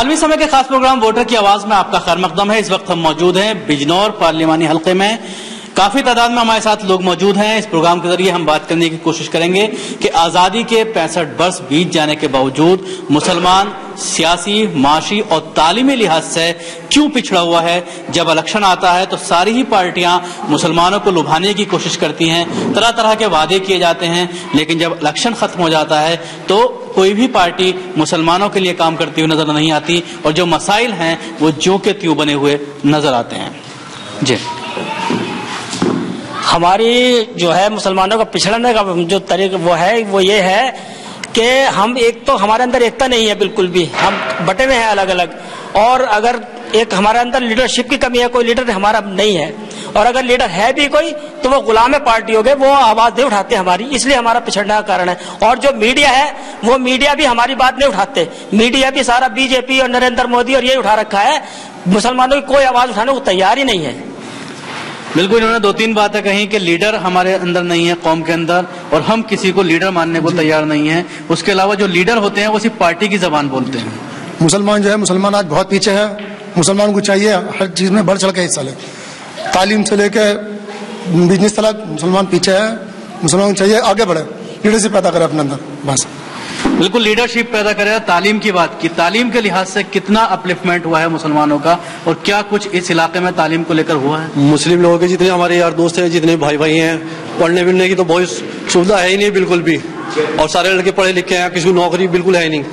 عالمی سمے کے خاص پروگرام ووٹر کی آواز میں آپ کا خیر مقدم ہے۔ اس وقت ہم موجود ہیں بجنور پارلیمانی حلقے میں۔ کافی تعداد میں ہمارے ساتھ لوگ موجود ہیں۔ اس پروگرام کے ذریعے ہم بات کرنے کی کوشش کریں گے کہ آزادی کے 65 برس بیت جانے کے باوجود مسلمان سیاسی، معاشی اور تعلیمی لحاظ سے کیوں پچھڑا ہوا ہے۔ جب الیکشن آتا ہے تو ساری ہی پارٹیاں مسلمانوں کو لبھانے کی کوشش کرتی ہیں، طرح طرح کے وعدے کیے جاتے ہیں، لیکن جب الیکشن ختم ہو جاتا ہے تو کوئی بھی پارٹی مسلمانوں کے لیے کام کرتی ہوئی نظر نہیں آتی اور جو مسائل ہیں وہ جو کے تیوں بنے ہوئے نظر آتے ہیں۔ جی، ہماری جو ہے مسلمانوں کا پچھڑنے کا جو طریقہ وہ ہے وہ یہ ہے کہ ہم ایک تو ہمارے اندر ایکتا نہیں ہے بالکل بھی، ہم بٹے ہوئے ہیں الگ الگ، اور اگر ایک ہمارے اندر لیڈرشپ کی کمی ہے، کوئی لیڈر ہمارا نہیں ہے، اور اگر لیڈر ہے بھی کوئی تو وہ غلام پارٹی ہو گئے، وہ آواز نہیں اٹھاتے ہماری، اس لیے ہمارا پچھڑنے کا کارن ہے۔ اور جو میڈیا ہے وہ میڈیا بھی ہماری بات نہیں اٹھاتے، میڈیا بھی سارا بی جے پی اور نریندر مودی اور یہ اٹھا رکھا ہے، مسلمانوں کی کوئی آواز اٹھانے کو تیار ہی نہیں ہے۔ بالکل، انہوں نے 2-3 باتیں کہیں کہ لیڈر ہمارے اندر نہیں ہے قوم کے اندر، اور ہم کسی کو لیڈر ماننے کو تیار نہیں ہیں۔ اس کے علاوہ جو لیڈر ہوتے ہیں وہ صرف پارٹی کی زبان بولتے ہیں۔ مسلمان جو ہے مسلمان آج بہت پیچھے ہے، مسلمان کو چاہیے ہر چیز میں بڑھ چڑھ کے حصہ لے، تعلیم سے لے کے بزنس تک مسلمان پیچھے ہے، مسلمان کو چاہیے آگے بڑھے، لیڈرشپ پیدا کرے اپنے اندر بس۔ بالکل، لیڈرشپ پیدا کرے۔ تعلیم کی بات کی، تعلیم کے لحاظ سے کتنا اپلفمنٹ ہوا ہے مسلمانوں کا، اور کیا کچھ اس علاقے میں تعلیم کو لے کر ہوا ہے؟ مسلم لوگوں کے جتنے ہمارے یار دوست ہیں، جتنے بھائی ہیں، پڑھنے بڑھنے کی تو بہت سویدھا ہے ہی نہیں بالکل بھی، اور سارے لڑکے پڑھے لکھے ہیں، کسی کو نوکری بالکل ہے ہی نہیں،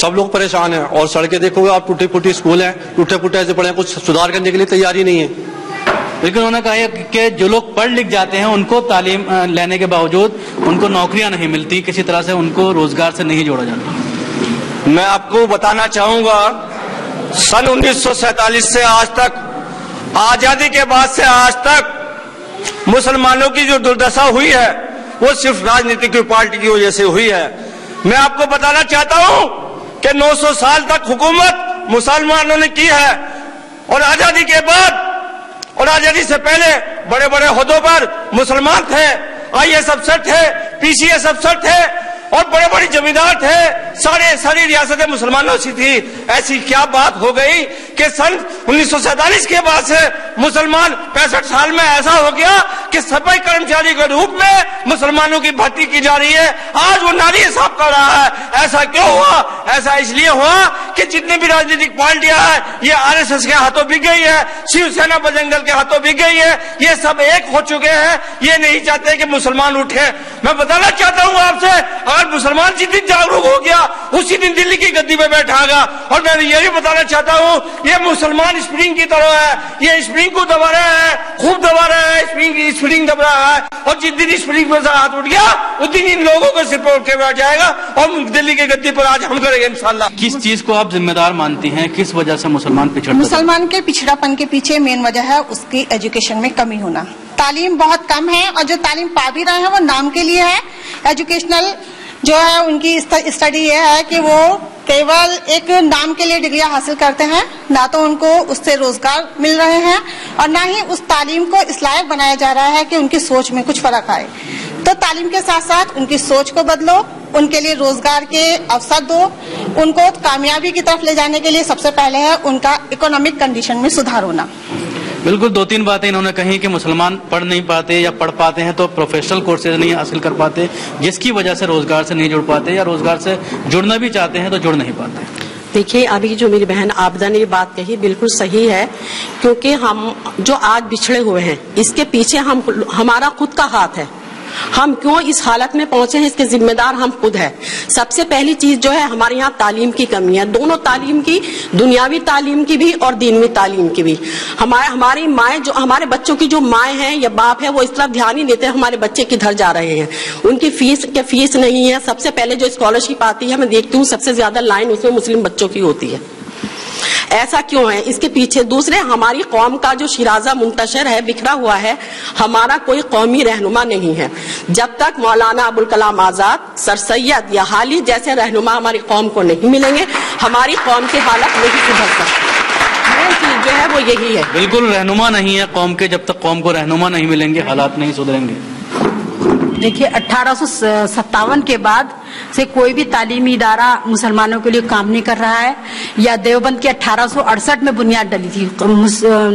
سب لوگ پریشان ہیں، اور سڑکیں دیکھو گے آپ، ٹوٹی پھوٹی اسکول ہیں، ٹوٹے پھوٹے ایسے پڑھے ہیں، کچھ سدھار کرنے کے لیے تیار ہی نہیں ہے۔ لیکن انہوں نے کہا کہ جو لوگ پڑھ لکھ جاتے ہیں ان کو تعلیم لینے کے باوجود ان کو نوکریاں نہیں ملتی، کسی طرح سے ان کو روزگار سے نہیں جوڑا جاتا۔ میں آپ کو بتانا چاہوں گا، سن 1947 سے آج تک، آزادی کے بعد سے آج تک مسلمانوں کی جو دردشا ہوئی ہے وہ صرف راجنیتک پارٹی کی وجہ سے ہوئی ہے۔ میں آپ کو بتانا چاہتا ہوں کہ 900 سال تک حکومت مسلمانوں نے کی ہے، اور آزادی کے بعد اور آزادی سے پہلے بڑے بڑے عہدوں پر مسلمان تھے، آئی ایس افسر تھے، پی سی ایس افسر تھے، اور بڑے بڑے زمیندار تھے، ساری ریاستیں مسلمانوں سے تھی۔ ایسی کیا بات ہو گئی کہ سن 1947 کے بعد سے مسلمان 65 سال میں ایسا ہو گیا کہ صفائی کرمچاری کے روپ میں مسلمانوں کی بھرتی کی جا رہی ہے، آج وہ ناری حساب کر رہا ہے۔ ایسا کیوں ہوا؟ ایسا اس لیے ہوا کہ جتنی بھی راجنیتک پارٹیاں ہیں یہ آر ایس ایس کے ہاتھوں بک گئی ہے، شیو سینا بجرنگ دل کے ہاتھوں بک گئی ہے، یہ سب ایک ہو چکے ہیں، یہ نہیں چاہتے کہ مسلمان اٹھے۔ میں بتانا چاہتا ہوں آپ سے، اگر مسلمان جس دن جاگروک ہو گیا اسی دن دلی کی گدی پہ بیٹھا گا۔ اور میں یہ بھی بتانا چاہتا ہوں، یہ مسلمان اسپرنگ کی طرح ہے، یہ اسپرنگ کو دبا رہا ہے، خوب دبا رہا ہے، اسپرنگ دبا رہا ہے، اور جس دن اسپرنگ میں سے ہاتھ اٹھ گیا اس دن ان لوگوں کو سر پر اٹھ کے بیٹھ جائے گا، اور دلی کی گدی پر آج ہم کریں گے انشاءاللہ۔ کس چیز کو آپ ذمہ دار مانتی ہیں، کس وجہ سے مسلمان پچھڑتے ہیں؟ مسلمان کے پچھڑاپن کے پیچھے مین وجہ ہے اس کی ایجوکیشن میں کمی ہونا۔ تعلیم بہت کم ہے، اور جو تعلیم پا بھی رہے ہیں وہ نام کے لیے ہے۔ ایجوکیشنل جو ہے ان کی اسٹڈی یہ ہے کہ وہ کیول ایک نام کے لیے ڈگریاں حاصل کرتے ہیں، نہ تو ان کو اس سے روزگار مل رہے ہیں، اور نہ ہی اس تعلیم کو اس لائق بنایا جا رہا ہے کہ ان کی سوچ میں کچھ فرق آئے۔ تو تعلیم کے ساتھ ساتھ ان کی سوچ کو بدلو، ان کے لیے روزگار کے اوسر دو، ان کو کامیابی کی طرف لے جانے کے لیے سب سے پہلے ہے ان کا اکنامک کنڈیشن میں سدھار ہونا۔ بالکل، 2-3 باتیں انہوں نے کہیں کہ مسلمان پڑھ نہیں پاتے، یا پڑھ پاتے ہیں تو پروفیشنل کورسز نہیں حاصل کر پاتے، جس کی وجہ سے روزگار سے نہیں جڑ پاتے، یا روزگار سے جڑنا بھی چاہتے ہیں تو جڑ نہیں پاتے۔ دیکھیے، ابھی جو میری بہن عابدہ نے یہ بات کہی بالکل صحیح ہے، کیونکہ ہم جو آج بچھڑے ہوئے ہیں اس کے پیچھے ہمارا خود کا ہاتھ ہے۔ ہم کیوں اس حالت میں پہنچے ہیں اس کے ذمہ دار ہم خود ہیں۔ سب سے پہلی چیز جو ہے ہمارے یہاں تعلیم کی کمی ہے، دونوں تعلیم کی، دنیاوی تعلیم کی بھی اور دینوی تعلیم کی بھی۔ ہماری مائیں، جو ہمارے بچوں کی جو مائیں ہیں یا باپ ہے، وہ اس طرف دھیان نہیں دیتے ہمارے بچے کدھر جا رہے ہیں۔ ان کی فیس نہیں ہے۔ سب سے پہلے جو اسکالرشپ آتی ہے میں دیکھتی ہوں سب سے زیادہ لائن اس میں مسلم بچوں کی ہوتی ہے۔ ایسا کیوں ہے؟ اس کے پیچھے دوسرے ہماری قوم کا جو شیرازہ منتشر ہے، بکھرا ہوا ہے، ہمارا کوئی قومی رہنما نہیں ہے۔ جب تک مولانا ابوالکلام آزاد، سر سید یا حالی جیسے رہنما ہماری قوم کو نہیں ملیں گے، ہماری قوم کی حالت نہیں سدھر سکتی۔ مین چیز جو ہے وہ یہی ہے۔ بالکل، رہنما نہیں ہے قوم کے، جب تک قوم کو رہنما نہیں ملیں گے حالات نہیں سدھریں گے۔ دیکھیے 1857 کے بعد से कोई भी तालीमी इदारा मुसलमानों के लिए काम नहीं कर रहा है। या देवबंद की 1868 में बुनियाद डली थी,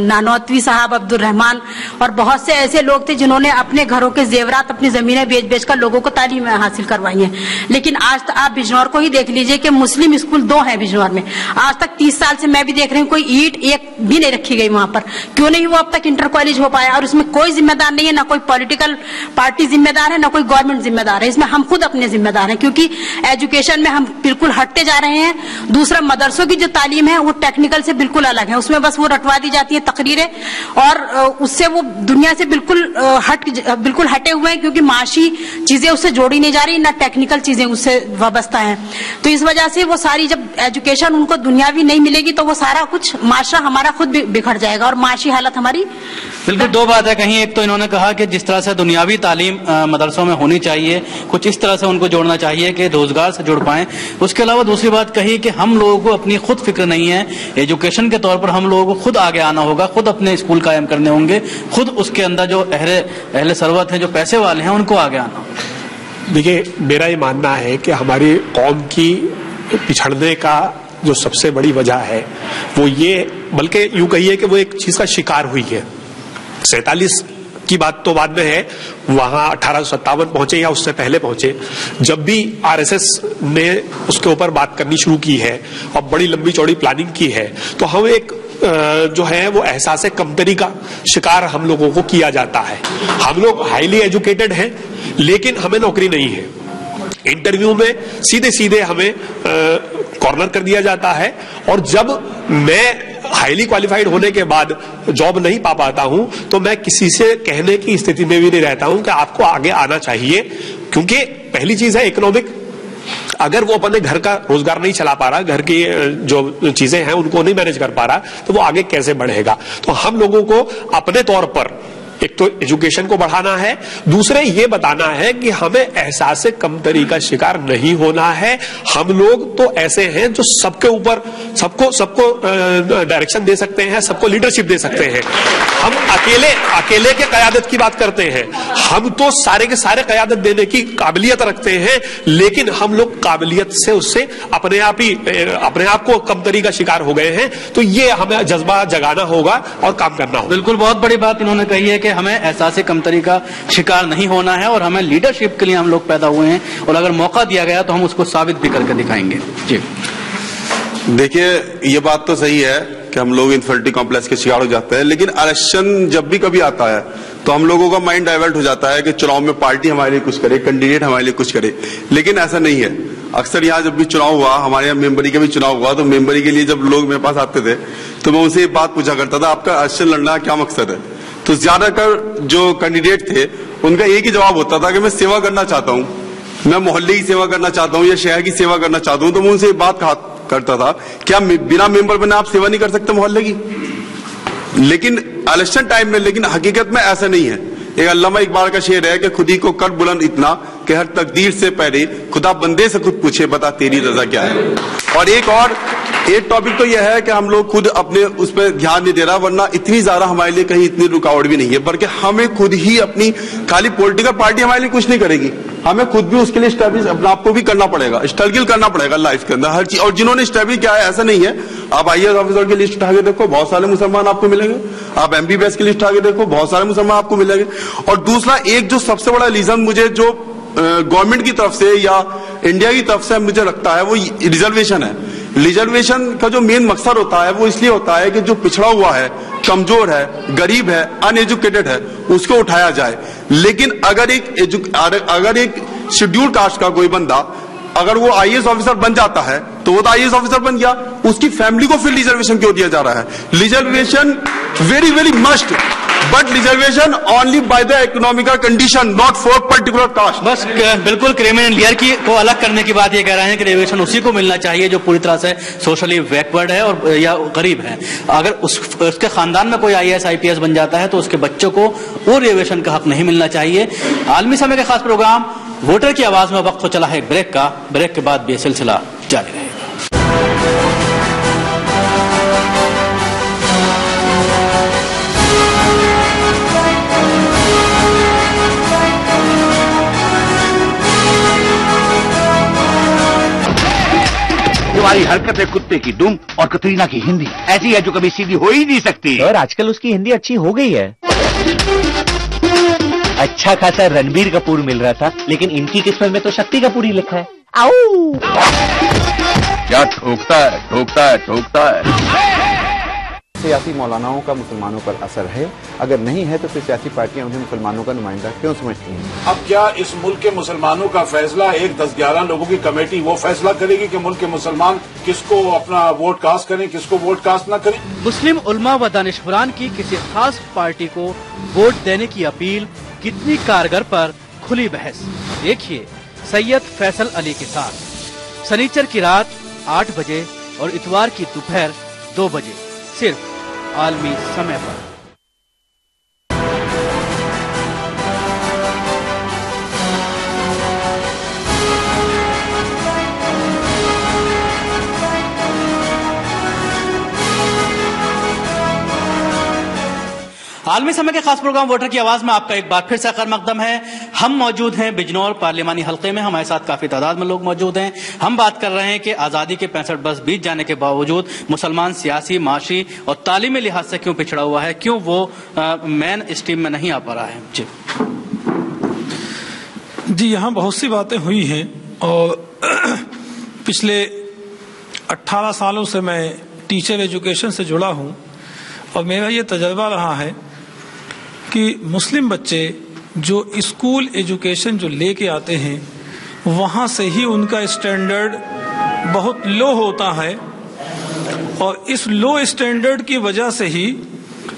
नानोतवी साहब, अब्दुल रहमान और बहुत से ऐसे लोग थे जिन्होंने अपने घरों के जेवरात, अपनी जमीनें बेच बेच कर लोगों को तालीम हासिल करवाई है। लेकिन आज आप बिजनौर को ही देख लीजिए कि मुस्लिम स्कूल 2 हैं बिजनौर में। आज तक 30 साल से मैं भी देख रही हूँ, कोई ईंट एक भी नहीं रखी गई वहां पर। क्यों नहीं वो अब तक इंटर कॉलेज हो पाया? और उसमें कोई जिम्मेदार नहीं है, ना कोई पॉलिटिकल पार्टी जिम्मेदार है, ना कोई गवर्नमेंट जिम्मेदार है। इसमें हम खुद अपने जिम्मेदार हैं, क्योंकि एजुकेशन में हम बिल्कुल हटते जा रहे हैं। दूसरा, मदरसों की जो तालीम है वो टेक्निकल से बिल्कुल अलग है, उसमें बस वो रटवा दी जाती है तकरीरें, और उससे वो दुनिया से बिल्कुल हटे हुए हैं, क्योंकि माशी चीजें उससे जोड़ी नहीं जा रही, ना टेक्निकल चीजें उससे वाबस्ता हैं। तो इस वजह से वो सारी, जब एजुकेशन उनको दुनियावी नहीं मिलेगी तो वो सारा कुछ माशरा हमारा खुद बिखर जाएगा और माशी हालत हमारी। बिल्कुल, 2 बात है। कहीं एक तो इन्होंने कहा कि जिस तरह से दुनियावी तालीम मदरसों में होनी चाहिए, कुछ इस तरह से उनको जोड़ना चाहिए कि रोजगार से जुड़ पाएं। उसके अलावा दूसरी बात कही कि हम लोगों को अपनी खुद फिक्र नहीं है, एजुकेशन के तौर पर हम लोगों को खुद आगे आना होगा, खुद अपने स्कूल कायम करने होंगे, खुद उसके अंदर जो अहले सरवत हैं, जो पैसे वाले हैं, उनको आगे आना होगा। देखिए, मेरा ये मानना है कि हमारी कौम की पिछड़ने का जो सबसे बड़ी वजह है वो ये, बल्कि यूं कहिए कि वो एक चीज का शिकार हुई है। 47 की बात तो बाद में है, वहां 1857 पहुंचे या उससे पहले पहुंचे, जब भी आरएसएस ने उसके ऊपर बात करनी शुरू की है और बड़ी लंबी चौड़ी प्लानिंग की है, तो हम एक जो है वो एहसास कमतरी का शिकार हम लोगों को किया जाता है। हम लोग हाईली एजुकेटेड हैं लेकिन हमें नौकरी नहीं है। इंटरव्यू में सीधे सीधे हमें कॉर्नर कर दिया जाता है, और जब मैं हाईली क्वालिफाइड होने के बाद जॉब नहीं पा पाता हूं तो मैं किसी से कहने की स्थिति में भी नहीं रहता हूं कि आपको आगे आना चाहिए। क्योंकि पहली चीज है इकोनॉमिक, अगर वो अपने घर का रोजगार नहीं चला पा रहा, घर की जो चीजें हैं उनको नहीं मैनेज कर पा रहा, तो वो आगे कैसे बढ़ेगा। तो हम लोगों को अपने तौर पर एक तो एजुकेशन को बढ़ाना है, दूसरे ये बताना है कि हमें एहसास कमतरी का शिकार नहीं होना है। हम लोग तो ऐसे हैं जो सबके ऊपर सबको डायरेक्शन दे सकते हैं, सबको लीडरशिप दे सकते हैं। हम अकेले के क़यादत की बात करते हैं, हम तो सारे के सारे क़यादत देने की काबिलियत रखते हैं, लेकिन हम लोग काबिलियत से उससे अपने आप को कमतरी का शिकार हो गए हैं। तो ये हमें जज्बा जगाना होगा और काम करना होगा। बिल्कुल, बहुत बड़ी बात इन्होंने कही है कि हमें एहसास कमतरी का शिकार नहीं होना है और हमें लीडरशिप के लिए हम लोग पैदा हुए हैं, और अगर मौका दिया गया तो हम उसको साबित भी करके दिखाएंगे। जी देखिए, ये बात तो सही है कि हम लोग इन्फिनिटी कॉम्प्लेक्स के शिकार हो जाते हैं, लेकिन इलेक्शन जब भी कभी आता है तो हम लोगों का माइंड डाइवर्ट हो जाता है कि चुनाव में पार्टी हमारे लिए कुछ करे, कैंडिडेट हमारे लिए कुछ करे। लेकिन ऐसा नहीं है। अक्सर यहाँ जब भी चुनाव हुआ, हमारे यहाँ मेंबरी का भी चुनाव हुआ, तो मेंबरी के लिए जब लोग मेरे पास आते थे तो मैं उनसे एक बात पूछा करता था, आपका इलेक्शन लड़ना क्या मकसद है? तो ज्यादातर जो कैंडिडेट थे उनका एक ही जवाब होता था कि मैं सेवा करना चाहता हूँ, मैं मोहल्ले की सेवा करना चाहता हूँ या शहर की सेवा करना चाहता हूँ। तो मैं उनसे एक बात करता था, क्या बिना मेंबर बने आप सेवा नहीं कर सकते मोहल्ले की? लेकिन इलेक्शन टाइम में, लेकिन हकीकत में ऐसा नहीं है। एक अल्लामा इकबाल का शेर है कि खुदी को कर बुलंद इतना कि हर तकदीर से पहले खुदा बंदे से खुद पूछे, बता तेरी रजा क्या है। और एक टॉपिक तो यह है कि हम लोग खुद अपने उस पर ध्यान नहीं दे रहा, वरना इतनी ज्यादा हमारे लिए कहीं इतनी रुकावट भी नहीं है, बल्कि हमें खुद ही अपनी, खाली पॉलिटिकल पार्टी हमारे लिए कुछ नहीं करेगी, हमें खुद भी उसके लिए स्टैब्लिश अपने आप को भी करना पड़ेगा, स्ट्रगल करना पड़ेगा लाइफ के अंदर हर चीज। और जिन्होंने स्टैब्लिश किया है, ऐसा नहीं है, आप आईएएस ऑफिसर की लिस्ट उठा के देखो, बहुत सारे मुसलमान आपको मिलेंगे। आप एमबीबीएस की लिस्ट उठा के देखो, बहुत सारे मुसलमान आपको मिलेंगे। और दूसरा, एक जो सबसे बड़ा रीजन मुझे जो गवर्नमेंट की तरफ से या इंडिया की तरफ से मुझे लगता है वो रिजर्वेशन है। रिजर्वेशन का जो मेन मकसद होता है वो इसलिए होता है कि जो पिछड़ा हुआ है, कमजोर है, गरीब है, अनएजुकेटेड है, उसको उठाया जाए। लेकिन अगर एक शेड्यूल कास्ट का कोई बंदा अगर वो आईएएस ऑफिसर बन जाता है तो वो तो आईएएस ऑफिसर बन गया, उसकी फैमिली को फिर रिजर्वेशन क्यों दिया जा रहा है? Reservation very very must, but reservation only by the economical condition, not for particular caste. बस बिल्कुल क्रिमिनल इंडियर की को अलग करने की बात ये कह रहे हैं कि रिजर्वेशन उसी को मिलना चाहिए जो पूरी तरह से सोशली बैकवर्ड है और या गरीब है। अगर उसके खानदान में कोई आईएएस आईपीएस बन जाता है तो उसके बच्चों को वो रिजर्वेशन का हक नहीं मिलना चाहिए। आलमी समय के खास प्रोग्राम वोटर की आवाज में वक्त हो चला है ब्रेक का। ब्रेक के बाद भी सिलसिला जारी रहेगा। तुम्हारी हरकतें कुत्ते की दुम और कतरीना की हिंदी ऐसी है जो कभी सीधी हो ही नहीं सकती। और आजकल उसकी हिंदी अच्छी हो गई है। अच्छा खासा रणबीर कपूर मिल रहा था, लेकिन इनकी किस्मत में तो शक्ति कपूर ही लिखा है। आओ क्या ठोकता है, ठोकता है, ठोकता है। सियासी मौलानाओं का मुसलमानों पर असर है, अगर नहीं है तो फिर सियासी पार्टियां उन्हें मुसलमानों का नुमाइंदा क्यों समझती हैं? अब क्या इस मुल्क के मुसलमानों का फैसला एक 10-11 लोगों की कमेटी वो फैसला करेगी कि मुल्क के मुसलमान किसको अपना वोट कास्ट करें, किसको वोट कास्ट न करें? मुस्लिम उलमा व दानिशवरान की किसी खास पार्टी को वोट देने की अपील कितनी कारगर पर खुली बहस। देखिए सैयद फैसल अली के साथ शनिचर की रात 8 बजे और इतवार की दोपहर 2 बजे सिर्फ आलमी समय पर। आलमी समय के खास प्रोग्राम वोटर की आवाज में आपका एक बार फिर से खैर मकदम है। हम मौजूद हैं बिजनौर पार्लिमानी हलके में, हमारे साथ काफी तादाद में लोग मौजूद हैं। हम बात कर रहे हैं कि आजादी के 65 वर्ष बीत जाने के बावजूद मुसलमान सियासी, माशी और तालीमी लिहाज से क्यों पिछड़ा हुआ है, क्यों वो मेन स्ट्रीम में नहीं आ पा रहा है। जी यहाँ बहुत सी बातें हुई हैं और पिछले 18 सालों से मैं टीचर एजुकेशन से जुड़ा हूँ और मेरा ये तजर्बा रहा है कि मुस्लिम बच्चे जो स्कूल एजुकेशन जो लेके आते हैं वहाँ से ही उनका स्टैंडर्ड बहुत लो होता है और इस लो स्टैंडर्ड की वजह से ही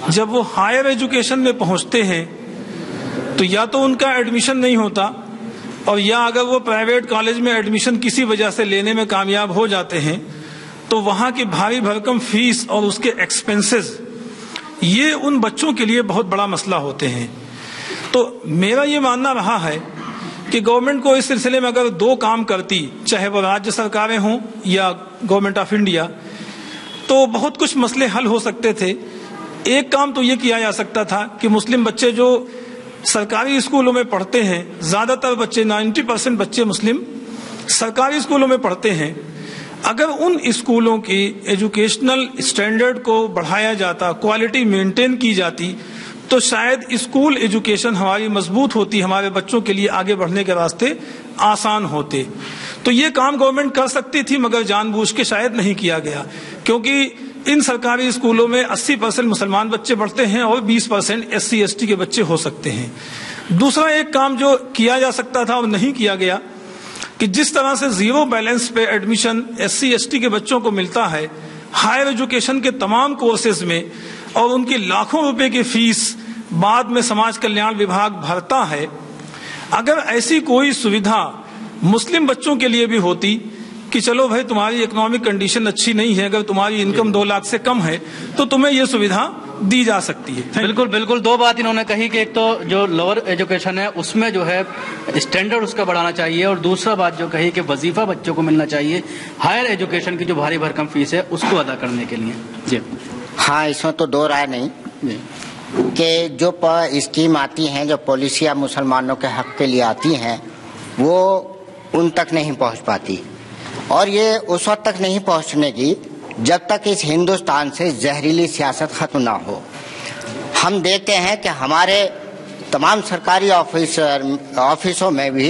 जब वो हायर एजुकेशन में पहुँचते हैं तो या तो उनका एडमिशन नहीं होता और या अगर वो प्राइवेट कॉलेज में एडमिशन किसी वजह से लेने में कामयाब हो जाते हैं तो वहाँ की भारी भरकम फीस और उसके एक्सपेंसेस ये उन बच्चों के लिए बहुत बड़ा मसला होते हैं। तो मेरा ये मानना रहा है कि गवर्नमेंट को इस सिलसिले में अगर 2 काम करती, चाहे वो राज्य सरकारें हों या गवर्नमेंट ऑफ इंडिया, तो बहुत कुछ मसले हल हो सकते थे। एक काम तो ये किया जा सकता था कि मुस्लिम बच्चे जो सरकारी स्कूलों में पढ़ते हैं, ज्यादातर बच्चे 90% बच्चे मुस्लिम सरकारी स्कूलों में पढ़ते हैं, अगर उन स्कूलों की एजुकेशनल स्टैंडर्ड को बढ़ाया जाता, क्वालिटी मेंटेन की जाती, तो शायद स्कूल एजुकेशन हमारी मजबूत होती, हमारे बच्चों के लिए आगे बढ़ने के रास्ते आसान होते। तो ये काम गवर्नमेंट कर सकती थी मगर जानबूझ के शायद नहीं किया गया, क्योंकि इन सरकारी स्कूलों में 80% मुसलमान बच्चे पढ़ते हैं और 20% SC ST के बच्चे हो सकते हैं। दूसरा एक काम जो किया जा सकता था और नहीं किया गया कि जिस तरह से जीरो बैलेंस पे एडमिशन SC ST के बच्चों को मिलता है हायर एजुकेशन के तमाम कोर्सेज में और उनकी लाखों रुपए की फीस बाद में समाज कल्याण विभाग भरता है, अगर ऐसी कोई सुविधा मुस्लिम बच्चों के लिए भी होती कि चलो भाई तुम्हारी इकोनॉमिक कंडीशन अच्छी नहीं है, अगर तुम्हारी इनकम 2 लाख से कम है तो तुम्हें ये सुविधा दी जा सकती है। बिल्कुल बिल्कुल 2 बात इन्होंने कही कि एक तो जो लोअर एजुकेशन है उसमें जो है स्टैंडर्ड उसका बढ़ाना चाहिए और दूसरा बात जो कही कि वजीफा बच्चों को मिलना चाहिए हायर एजुकेशन की जो भारी भरकम फीस है उसको अदा करने के लिए। जी हाँ, इसमें तो 2 राय नहीं कि जो स्कीम आती हैं, जो पॉलिसियाँ मुसलमानों के हक के लिए आती हैं वो उन तक नहीं पहुँच पाती और ये उस वक्त तक नहीं पहुँचने की जब तक इस हिंदुस्तान से जहरीली सियासत खत्म ना हो। हम देखते हैं कि हमारे तमाम सरकारी ऑफिसों में भी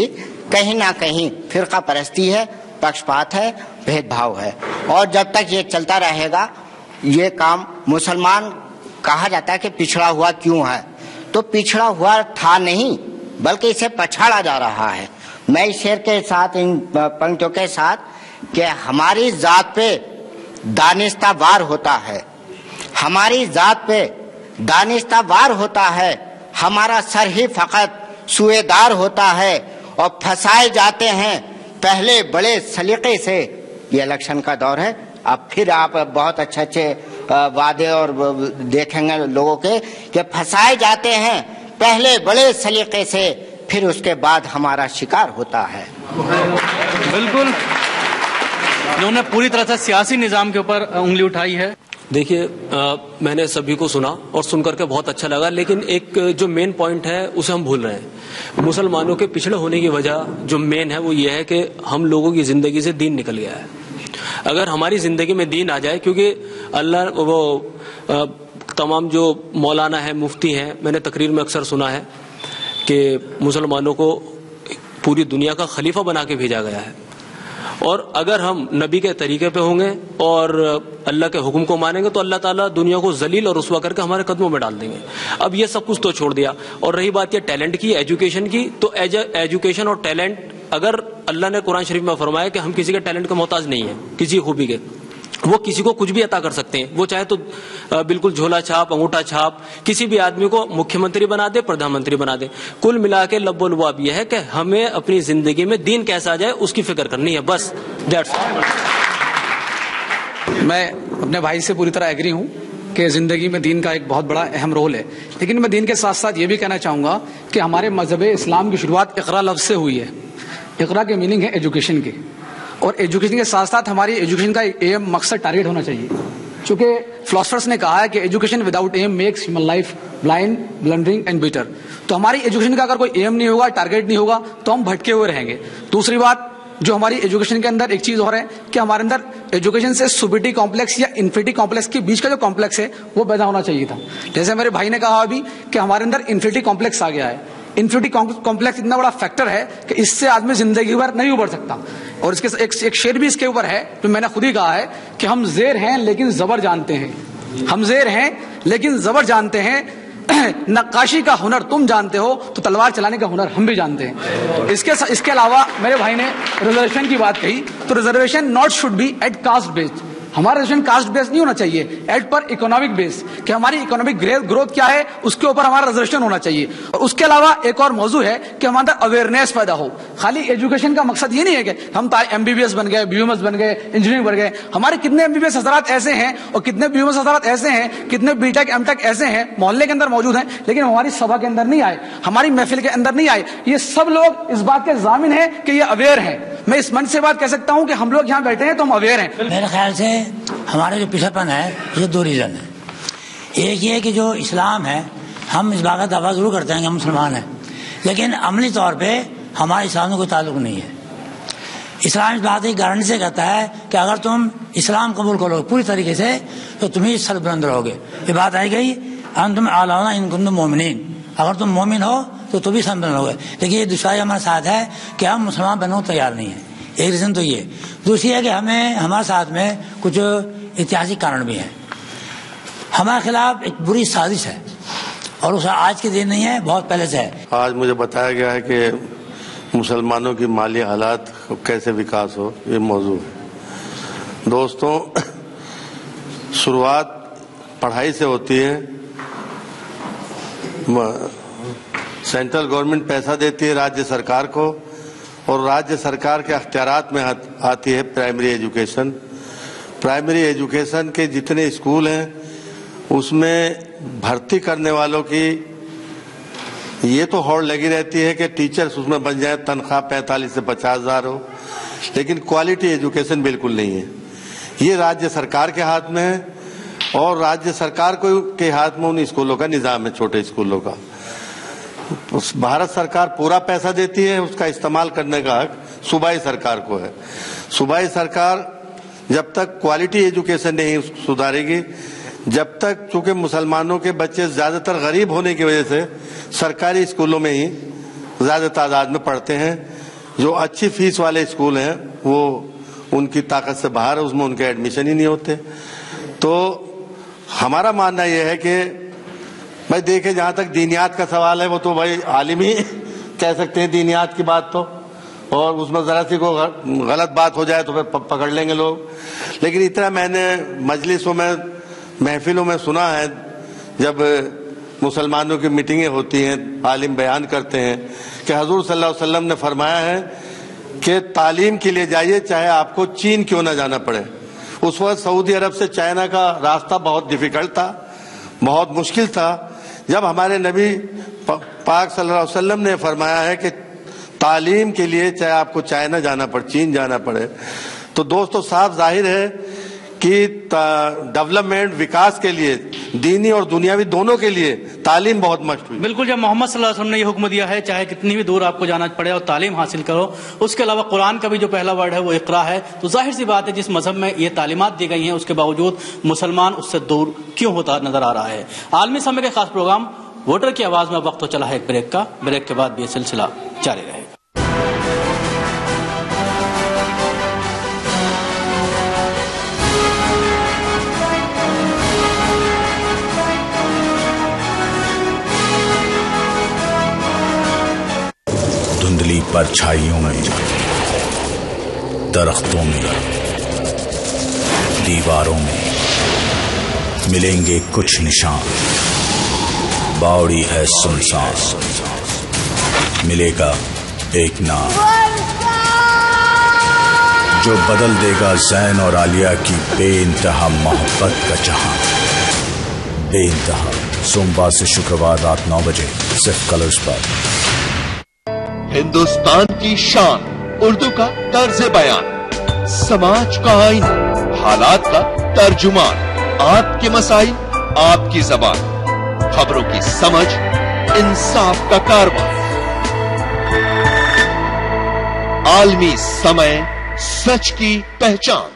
कहीं ना कहीं फिरका परस्ती है, पक्षपात है, भेदभाव है और जब तक ये चलता रहेगा ये काम मुसलमान कहा जाता है कि पिछड़ा हुआ क्यों है, तो पिछड़ा हुआ था नहीं बल्कि इसे पछाड़ा जा रहा है। मैं इस शेर के साथ, इन पंक्तियों के साथ कि हमारी जात पे दानिस्ता वार होता है, हमारी जात पे दानिस्ता वार होता है, हमारा सर ही फकत सुएदार होता है और फंसाए जाते हैं पहले बड़े सलीके से। ये इलेक्शन का दौर है, अब फिर आप बहुत अच्छे वादे और देखेंगे लोगों के कि फंसाए जाते हैं पहले बड़े सलीके से, फिर उसके बाद हमारा शिकार होता है। बिल्कुल उन्होंने पूरी तरह से सियासी निजाम के ऊपर उंगली उठाई है। देखिए मैंने सभी को सुना और सुनकर के बहुत अच्छा लगा, लेकिन एक जो मेन पॉइंट है उसे हम भूल रहे हैं। मुसलमानों के पिछड़े होने की वजह जो मेन है वो ये है कि हम लोगों की जिंदगी से दीन निकल गया है। اگر ہماری زندگی میں دین آ جائے، کیونکہ اللہ وہ تمام جو مولانا ہیں، مفتی ہیں، میں نے تقریر میں اکثر سنا ہے کہ مسلمانوں کو پوری دنیا کا خلیفہ بنا کے بھیجا گیا ہے، اور اگر ہم نبی کے طریقے پہ ہوں گے اور اللہ کے حکم کو مانیں گے تو اللہ تعالیٰ دنیا کو ذلیل اور رسوا کر کے ہمارے قدموں میں ڈال دیں گے۔ اب یہ سب کچھ تو چھوڑ دیا، اور رہی بات یہ ٹیلنٹ کی، ایجوکیشن کی، تو ایجوکیشن اور ٹیلنٹ، اگر اللہ نے قرآن شریف میں فرمایا کہ ہم کسی کے ٹیلنٹ کا محتاج نہیں ہیں، کسی خوبی کے، وہ کسی کو کچھ بھی عطا کر سکتے ہیں، وہ چاہے تو بالکل جھولا چھاپ، انگوٹھا چھاپ کسی بھی آدمی کو مکھیہ منتری بنا دے، پردھان منتری بنا دے۔ کل ملا کے لب و لباب یہ ہے کہ ہمیں اپنی زندگی میں دین کیسا جائے اس کی فکر کرنی ہے، بس دیٹس آل۔ میں اپنے بھائی سے پوری طرح ایگری ہوں کہ زندگی میں دین کا ایک بہت بڑا اہم رول ہے، لیکن میں دین کے ساتھ ساتھ یہ بھی کہنا چاہوں گا کہ ہمارے مذہب اسلام کی شروعات اقرا لفظ سے ہوئی ہے۔ اقرا کے میننگ ہے ایجوکیشن کے، اور ایجوکیشن کے ساتھ ساتھ ہماری ایجوکیشن کا ایم، مقصد، ٹارگیٹ ہونا چاہیے، چونکہ فلاسفرس نے کہا ہے کہ education without aim makes human life blind, blundering and better. تو ہماری ایجوکیشن کا اگر کوئی ایم نہیں ہوگا، ٹارگیٹ نہیں ہوگا، تو ہم بھٹکے ہوئے رہیں گے۔ دوسری بات جو ہماری ایجوکیشن کے اندر ایک چیز اور ہے کہ ہمارے اندر ایجوکیشن سے سپیریٹی کمپلیکس یا انفیریٹی کمپلیکس کے بیچ کا جو کمپلیکس ہے وہ پیدا ہونا چاہیے تھا۔ جیسے میرے بھائی نے کہا ابھی کہ ہمارے اندر انفیریٹی کمپلیکس آ گیا ہے۔ انفیریٹی کمپلیکس اتنا بڑا فیکٹر ہے کہ اس سے آدمی زندگی بھر نہیں ابھر سکتا، اور اس کے ایک شعر بھی اس کے اوپر ہے جو میں نے خود ہی کہا ہے کہ ہم زیر ہیں لیکن زبر جانتے ہیں، ہم زیر ہیں لیکن زبر جانتے ہیں، نقاشی کا ہنر تم جانتے ہو تو تلوار چلانے کا ہنر ہم بھی جانتے ہیں۔ اس کے علاوہ میرے بھائی نے ریزرویشن کی بات کہی، تو reservation not should be at caste based, ہمارا ریزرویشن کاسٹ بیس نہیں ہونا چاہیے، ایٹ پر اکنامک بیس، کہ ہماری اکنامک گروتھ کیا ہے اس کے اوپر ہمارا ریزرویشن ہونا چاہیے۔ اور اس کے علاوہ ایک اور موضوع ہے کہ ہمارے اندر اویئرنیس پیدا ہو۔ خالی ایجوکیشن کا مقصد یہ نہیں ہے کہ ہم MBBS بن گئے، BMS بن گئے، انجینئرنگ بن گئے۔ ہمارے کتنے MBBS حضرات ایسے ہیں اور کتنے BMS حضرات ایسے ہیں، کتنے BTech M.Tech ایسے ہیں محلے کے اندر موجود ہیں، لیکن ہماری سبھا کے اندر نہیں آئے، ہماری محفل کے اندر نہیں آئے۔ یہ سب لوگ اس بات کے ضامن ہیں کہ یہ اویئر ہیں۔ میں اس منچ سے بات کہہ سکتا ہوں کہ ہم لوگ یہاں بیٹھے ہیں تو ہم اویئر ہیں۔ میرے خیال سے ہمارے جو پچھڑا پن ہے یہ دو ریزن ہے۔ ایک یہ کہ جو اسلام ہے ہم اس بات کا دعویٰ ضرور کرتے ہیں کہ ہم مسلمان ہیں، لیکن عملی طور پہ ہمارے اسلام میں کوئی تعلق نہیں ہے۔ اسلام اس بات کی گارنٹی سے کہتا ہے کہ اگر تم اسلام قبول کرو پوری طریقے سے تو تم ہی سر بلند رہو گے۔ یہ بات آئی گئی انتم اعلون ان کنتم مؤمنین، اگر تم مومن ہو تو تم بھی سر بلند رہو گے۔ لیکن یہ دوسرائی ہمارے ساتھ ہے کہ ہم مسلمان بننے کو تیار نہیں ہیں، ایک ریزن تو یہ۔ دوسری ہے کہ ہمارے ساتھ میں کچھ اتہاسک کارن بھی ہیں۔ ہمارے خلاف ایک بری سازش ہے، اور اس آج کے دن نہیں ہے، بہت پہلے سے ہے۔ آج مجھے بتایا گیا ہے کہ مسلمانوں کی مالی حالات کیسے وکاس ہو، یہ موضوع ہے۔ دوستوں، شروعات پڑھائی سے ہوتی ہے۔ سینٹرل گورنمنٹ پیسہ دیتی ہے راجیہ سرکار کو، اور راجیہ سرکار کے اختیارات میں آتی ہے پرائمری ایجوکیشن۔ پرائمری ایجوکیشن کے جتنے اسکول ہیں اس میں بھرتی کرنے والوں کی یہ تو ہوڑ لگی رہتی ہے کہ ٹیچرز اس میں بن جائیں، تنخواہ 45 سے 50 ہزار ہو، لیکن کوالٹی ایجوکیشن بالکل نہیں ہے۔ یہ راجیہ سرکار کے ہاتھ میں ہے، اور راجیہ سرکار کے ہاتھ میں ان اسکولوں کا نظام ہے، چھوٹے اسکولوں کا۔ بھارت سرکار پورا پیسہ دیتی ہے، اس کا استعمال کرنے کا حق صوبائی سرکار کو ہے۔ صوبائی سرکار جب تک کوالٹی ایجوکیشن نہیں سدھارے گی، جب تک، چونکہ مسلمانوں کے بچے زیادہ تر غریب ہونے کی وجہ سے سرکاری اسکولوں میں ہی زیادہ تعداد میں پڑھتے ہیں، جو اچھی فیس والے اسکول ہیں وہ ان کی طاقت سے باہر ہے، اس میں ان کے ایڈمیشن ہی نہیں ہوتے۔ تو ہمارا ماننا یہ ہے کہ بھائی دیکھیں، جہاں تک دینیات کا سوال ہے وہ تو بھائی عالم ہی کہہ سکتے ہیں دینیات کی بات تو، اور اس میں ذرا سی کوئی غلط بات ہو جائے تو پھر پکڑ لیں گے لوگ۔ لیکن اتنا میں نے مجلسوں میں، محفلوں میں سنا ہے، جب مسلمانوں کی میٹنگیں ہوتی ہیں، عالم بیان کرتے ہیں کہ حضور صلی اللہ علیہ وسلم نے فرمایا ہے کہ تعلیم کے لیے جائیے چاہے آپ کو چین کیوں نہ جانا پڑے۔ اس وقت سعودی عرب سے چائنا کا راستہ بہت ڈیفیکلٹ تھا، بہت مشکل تھا۔ جب ہمارے نبی پاک صلی اللہ علیہ وسلم نے فرمایا ہے کہ تعلیم کے لیے چاہے آپ کو چائنا جانا پڑے، چین جانا پڑے، تو دوستو صاف ظاہر ہے कि डेवलपमेंट विकास के लिए दीनी और दुनियावी दोनों के लिए तालीम बहुत मस्ट हुई। बिल्कुल, जब मोहम्मद सल्लल्लाहु अलैहि वसल्लम ने ये हुक्म दिया है चाहे कितनी भी दूर आपको जाना पड़े और तालीम हासिल करो, उसके अलावा कुरान का भी जो पहला वर्ड है वो इकरा है, तो जाहिर सी बात है जिस मजहब में ये तालीमात दी गई हैं उसके बावजूद मुसलमान उससे दूर क्यों होता नजर आ रहा है। आलमी समय के खास प्रोग्राम वोटर की आवाज में वक्त तो चला है एक ब्रेक का, ब्रेक के बाद भी ये सिलसिला जारी रहेगा। धुंधली परछाइयों में, दरख्तों में, दीवारों में मिलेंगे कुछ निशान। बावड़ी है सुनसान, मिलेगा एक नाम जो बदल देगा ज़ैन और आलिया की बेइंतहा मोहब्बत का जहां। बेइंतहा, सोमवार से शुक्रवार रात 9 बजे सिर्फ कलर्स पर। हिंदुस्तान की शान, उर्दू का तर्ज बयान, समाज का आईना, हालात का तर्जुमान, आपके मसाइल आपकी जबान, खबरों की समझ, इंसाफ का कारवां। आलमी समय, सच की पहचान।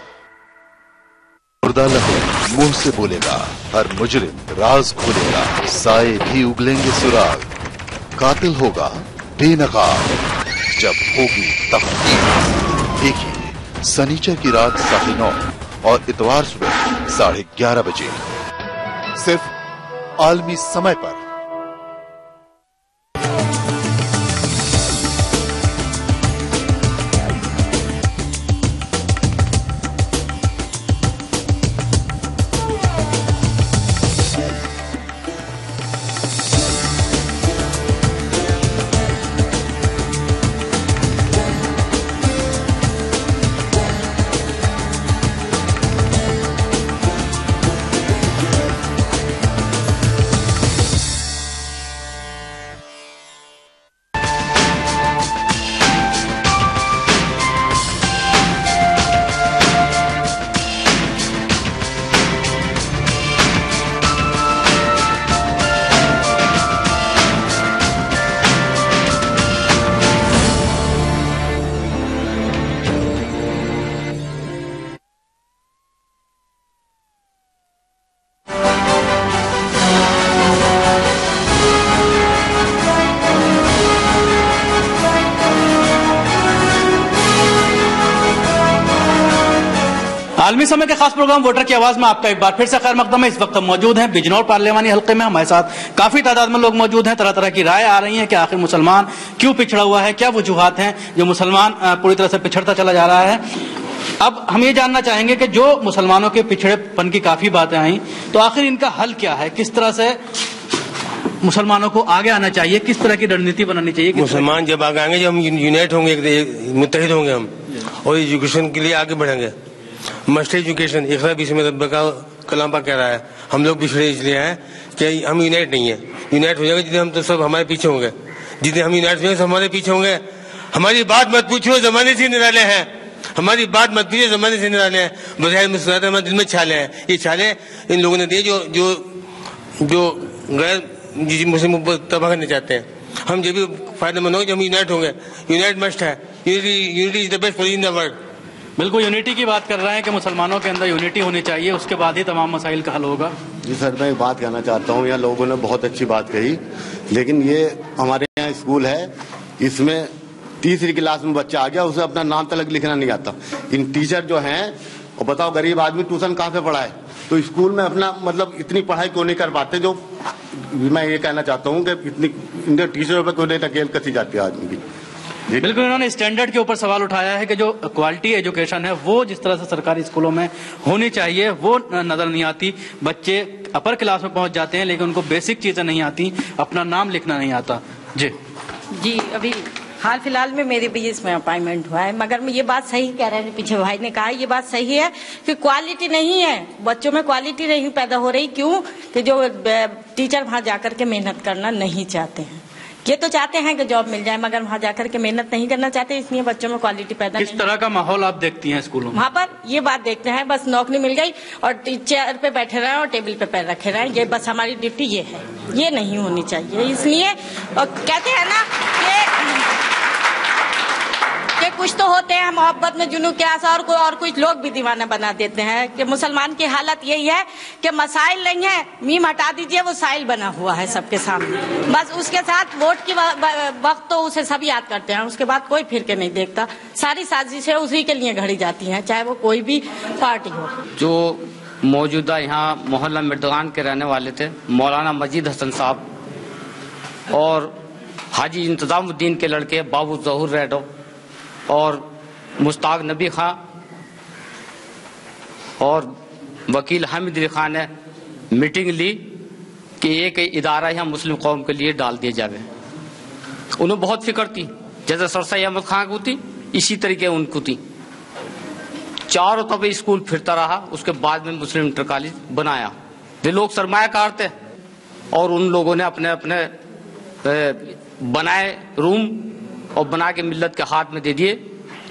मुर्दा लहू मुंह से बोलेगा, हर मुजरिम राज खोलेगा, साए भी उगलेंगे सुराग, कातिल होगा बेनकाब जब होगी तहकीक। देखिए सनीचर की रात 9:30 और इतवार सुबह 11:30 बजे सिर्फ आलमी समय पर। आलमी समय के खास प्रोग्राम वोटर की आवाज में आपका एक बार फिर से खैर मकदम है। इस वक्त हम मौजूद हैं बिजनौर पार्लियामानी हल्के में, हमारे साथ काफी तादाद में लोग मौजूद हैं। तरह तरह की राय आ रही है कि आखिर मुसलमान क्यों पिछड़ा हुआ है, क्या वजूहात हैं जो मुसलमान पूरी तरह से पिछड़ता चला जा रहा है। अब हम ये जानना चाहेंगे कि जो मुसलमानों के पिछड़ेपन की काफी बातें आई, तो आखिर इनका हल क्या है, किस तरह से मुसलमानों को आगे आना चाहिए, किस तरह की रणनीति बनानी चाहिए। मुसलमान जब आगे आएंगे, जब हम यूनाइट होंगे, मुत्तहिद होंगे हम, और एजुकेशन के लिए आगे बढ़ेंगे। मस्ट एजुकेशन, इक़रा बिस्मि रब्बिका कलाम पाक कह रहा है। हम लोग पिछड़े इसलिए हैं कि हम यूनाइट नहीं है। यूनाइट हो जाएगा जितने हम तो सब हमारे पीछे होंगे, जितने हम यूनाइट होंगे सब हमारे पीछे होंगे। हमारी बात मत पूछो, जमाने से निराले हैं। हमारी बात मत पूछिए, जमाने से निराले हैं। बजाय मुस्कुराते हमारे दिल में छाले हैं। ये छाले इन लोगों ने दिए जो गैर मुस्लिम तबाह करना चाहते हैं। हम जब भी फायदेमंद होंगे जब हम यूनाइट होंगे। यूनाइट मस्ट है। Unity is the best policy in the world. बिल्कुल यूनिटी की बात कर रहे हैं कि मुसलमानों के अंदर यूनिटी होनी चाहिए, उसके बाद ही तमाम मसाइल का हल होगा। जी सर, मैं एक बात कहना चाहता हूँ। यहाँ लोगों ने बहुत अच्छी बात कही, लेकिन ये हमारे यहाँ स्कूल है, इसमें तीसरी क्लास में बच्चा आ गया, उसे अपना नाम तक लिखना नहीं आता। इन टीचर जो हैं, और बताओ गरीब आदमी ट्यूशन कहाँ से पढ़ाए, तो स्कूल में अपना मतलब इतनी पढ़ाई क्यों नहीं कर पाते। जो मैं ये कहना चाहता हूँ कि इतनी इनके टीचरों पर क्यों नहीं नकेल कसी जाती है आदमी की। बिल्कुल, इन्होंने स्टैंडर्ड के ऊपर सवाल उठाया है कि जो क्वालिटी एजुकेशन है वो जिस तरह से सरकारी स्कूलों में होनी चाहिए वो नजर नहीं आती। बच्चे अपर क्लास में पहुंच जाते हैं लेकिन उनको बेसिक चीजें नहीं आती, अपना नाम लिखना नहीं आता। जी अभी हाल फिलहाल में मेरे भी इसमें अपॉइंटमेंट हुआ है, मगर मैं ये बात सही कह रहे हैं, पीछे भाई ने कहा ये बात सही है कि क्वालिटी नहीं है, बच्चों में क्वालिटी नहीं पैदा हो रही। क्यों कि जो टीचर वहां जाकर के मेहनत करना नहीं चाहते हैं। ये तो चाहते हैं कि जॉब मिल जाए, मगर वहाँ जाकर के मेहनत नहीं करना चाहते, इसलिए बच्चों में क्वालिटी पैदा किस तरह का माहौल आप देखती हैं स्कूलों में? वहाँ पर ये बात देखते हैं, बस नौकरी मिल गई और चेयर पे बैठे रहे और टेबल पे पैर रखे रहे, ये बस हमारी ड्यूटी ये है, ये नहीं होनी चाहिए। इसलिए कहते हैं ना कि कुछ तो होते हैं मोहब्बत में जुनून के आसार को, और कुछ लोग भी दीवाना बना देते हैं कि मुसलमान की हालत यही है कि मसाइल नहीं है, मीम हटा दीजिए, वो साइल बना हुआ है सबके सामने, बस उसके साथ वोट की वक्त तो उसे सब याद करते हैं, उसके बाद कोई फिर के नहीं देखता, सारी साजिशें उसी के लिए घड़ी जाती हैं, चाहे वो कोई भी पार्टी हो। जो मौजूदा यहाँ मोहल्ला मिर्दगान के रहने वाले थे, मौलाना मजीद हसन साहब और हाजी इंतजामुद्दीन के लड़के बाबू जहूर रेडो और मुश्ताक नबी खां और वकील हामिद अली खान ने मीटिंग ली कि एक इदारा यहाँ मुस्लिम कौम के लिए डाल दिया जाए। उन्हें बहुत फिक्र थी, जैसे सरसई अहमद खां को थी इसी तरीके उनको थी। चारों तरफ स्कूल फिरता रहा, उसके बाद में मुस्लिम इंटर कॉलेज बनाया। वे लोग सरमायाकार थे और उन लोगों ने अपने अपने बनाए रूम और बना के मिल्लत के हाथ में दे दिए।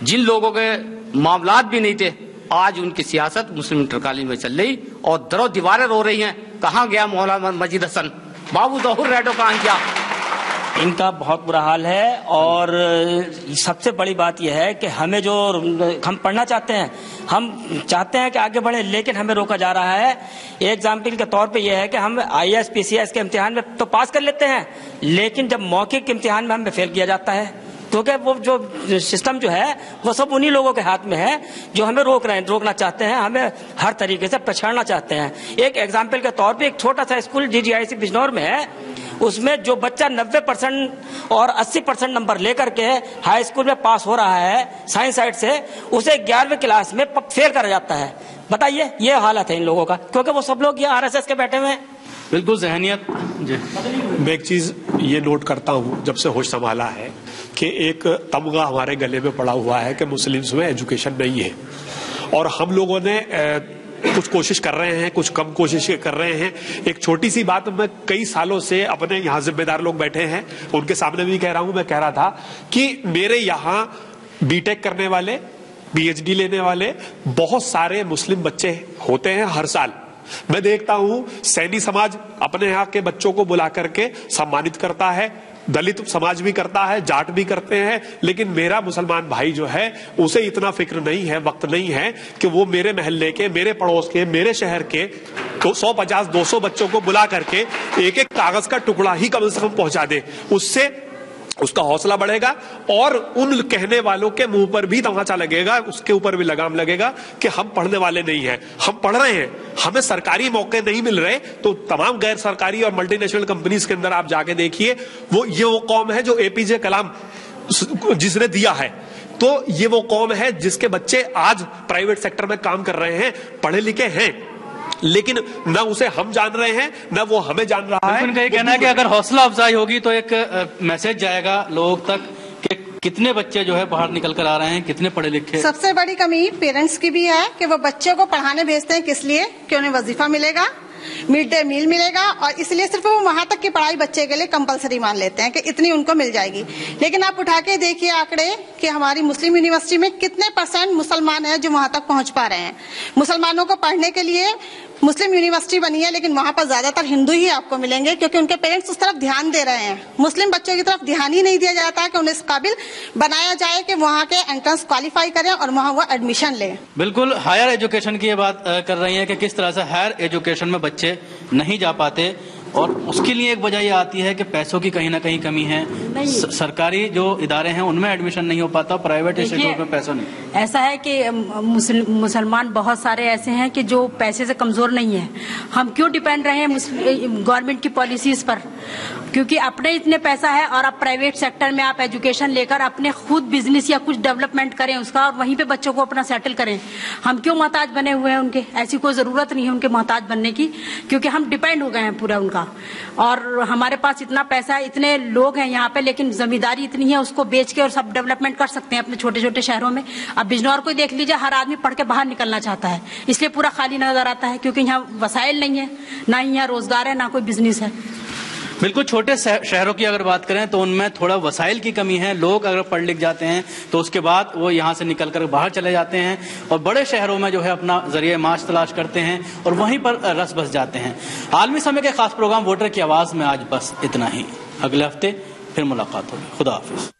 जिन लोगों के मामलात भी नहीं थे, आज उनकी सियासत मुस्लिम इंटर कॉलेज में चल रही और दरो दीवारें रो रही हैं, कहाँ गया मौलाना मजीद हसन, बाबू जहूर रेडो कहाँ गया। इनका बहुत बुरा हाल है। और सबसे बड़ी बात यह है कि हमें जो हम पढ़ना चाहते हैं, हम चाहते हैं कि आगे बढ़े, लेकिन हमें रोका जा रहा है। एग्जाम्पल के तौर पे यह है कि हम IAS PCS के इम्तिहान में तो पास कर लेते हैं, लेकिन जब मौखिक इम्तिहान में हमें फेल किया जाता है, क्योंकि वो जो सिस्टम जो है वो सब उन्हीं लोगों के हाथ में है जो हमें रोकना चाहते हैं, हमें हर तरीके से पछाड़ना चाहते हैं। एक एग्जाम्पल के तौर पे एक छोटा सा स्कूल DGIC बिजनौर में है, उसमें जो बच्चा 90% और 80% नंबर लेकर के हाई स्कूल में पास हो रहा है साइंस साइड से, उसे 11वीं क्लास में फेल करा जाता है। बताइए, ये हालत है इन लोगों का, क्योंकि वो सब लोग ये RSS के बैठे हुए हैं। बिल्कुल जहनियत जी। मैं एक चीज ये नोट करता हूँ जब से होश संभाला है कि एक तमगा हमारे गले में पड़ा हुआ है कि मुस्लिम्स में एजुकेशन नहीं है, और हम लोगों ने कुछ कोशिश कर रहे हैं, कुछ कम कोशिश कर रहे हैं। एक छोटी सी बात मैं कई सालों से अपने यहाँ जिम्मेदार लोग बैठे हैं उनके सामने भी कह रहा हूं, मैं कह रहा था कि मेरे यहाँ BTech करने वाले, PhD लेने वाले बहुत सारे मुस्लिम बच्चे होते हैं हर साल। मैं देखता हूं सैनी समाज अपने यहाँ के बच्चों को बुला करके सम्मानित करता है, दलित समाज भी करता है, जाट भी करते हैं, लेकिन मेरा मुसलमान भाई जो है उसे इतना फिक्र नहीं है, वक्त नहीं है कि वो मेरे महल्ले के, मेरे पड़ोस के, मेरे शहर के 150-200 बच्चों को बुला करके एक एक कागज का टुकड़ा ही कम से कम पहुंचा दे। उससे उसका हौसला बढ़ेगा और उन कहने वालों के मुंह पर भी तमाचा लगेगा, उसके ऊपर भी लगाम लगेगा कि हम पढ़ने वाले नहीं हैं, हम पढ़ रहे हैं, हमें सरकारी मौके नहीं मिल रहे। तो तमाम गैर सरकारी और मल्टीनेशनल कंपनीज के अंदर आप जाके देखिए, वो कौम है जो APJ कलाम जिसने दिया है, तो ये वो कौम है जिसके बच्चे आज प्राइवेट सेक्टर में काम कर रहे हैं, पढ़े लिखे हैं, लेकिन न उसे हम जान रहे हैं न वो हमें जान रहा है। उनका ये कहना है कि अगर हौसला अफजाई होगी तो एक मैसेज जाएगा लोगों तक कि कितने बच्चे जो है बाहर निकल कर आ रहे हैं, कितने पढ़े लिखे। सबसे बड़ी कमी पेरेंट्स की भी है कि वो बच्चे को पढ़ाने भेजते हैं किस लिए कि उन्हें वजीफा मिलेगा, मिड डे मील मिलेगा, और इसलिए सिर्फ वो वहां तक की पढ़ाई बच्चे के लिए कंपलसरी मान लेते हैं कि इतनी उनको मिल जाएगी। लेकिन आप उठा के देखिए आंकड़े कि हमारी मुस्लिम यूनिवर्सिटी में कितने % मुसलमान हैं जो वहां तक पहुंच पा रहे हैं। मुसलमानों को पढ़ने के लिए मुस्लिम यूनिवर्सिटी बनी है, लेकिन वहां पर ज्यादातर हिंदू ही आपको मिलेंगे क्योंकि उनके पेरेंट्स उस तरफ ध्यान दे रहे हैं। मुस्लिम बच्चों की तरफ ध्यान ही नहीं दिया जाता कि उन्हें इस काबिल बनाया जाए कि वहां के एंट्रेंस क्वालिफाई करें और वहां वो एडमिशन लें। बिल्कुल हायर एजुकेशन की ये बात कर रही है कि किस तरह से हायर एजुकेशन में बच्चे नहीं जा पाते, और उसके लिए एक वजह यह आती है कि पैसों की कहीं ना कहीं कमी है। सरकारी जो इदारे हैं उनमें एडमिशन नहीं हो पाता, प्राइवेट इंस्टीट्यूट में पैसा नहीं। ऐसा है कि मुसलमान बहुत सारे ऐसे हैं कि जो पैसे से कमजोर नहीं है। हम क्यों डिपेंड रहे हैं गवर्नमेंट की पॉलिसीज पर? क्योंकि अपने इतने पैसा है और आप प्राइवेट सेक्टर में आप एजुकेशन लेकर अपने खुद बिजनेस या कुछ डेवलपमेंट करें उसका, और वहीं पे बच्चों को अपना सेटल करें। हम क्यों मोहताज बने हुए हैं उनके? ऐसी कोई जरूरत नहीं है उनके मोहताज बनने की, क्योंकि हम डिपेंड हो गए हैं पूरा उनका। और हमारे पास इतना पैसा है, इतने लोग हैं यहाँ पे, लेकिन जमींदारी इतनी है, उसको बेच के और सब डेवलपमेंट कर सकते हैं अपने छोटे छोटे शहरों में। अब बिजनौर को देख लीजिए, हर आदमी पढ़ के बाहर निकलना चाहता है, इसलिए पूरा खाली नजर आता है, क्योंकि यहाँ वसाइल नहीं है, ना ही यहाँ रोजगार है, ना कोई बिजनेस है। بالکل چھوٹے شہروں کی اگر بات کریں تو ان میں تھوڑا وسائل کی کمی ہے. لوگ اگر پڑھ لکھ جاتے ہیں تو اس کے بعد وہ یہاں سے نکل کر باہر چلے جاتے ہیں اور بڑے شہروں میں جو ہے اپنا ذریعہ معاش تلاش کرتے ہیں اور وہیں پر رس بس جاتے ہیں. عالمی سمے کے خاص پروگرام ووٹر کی آواز میں آج بس اتنا ہی. اگلے ہفتے پھر ملاقات ہوگی. خدا حافظ.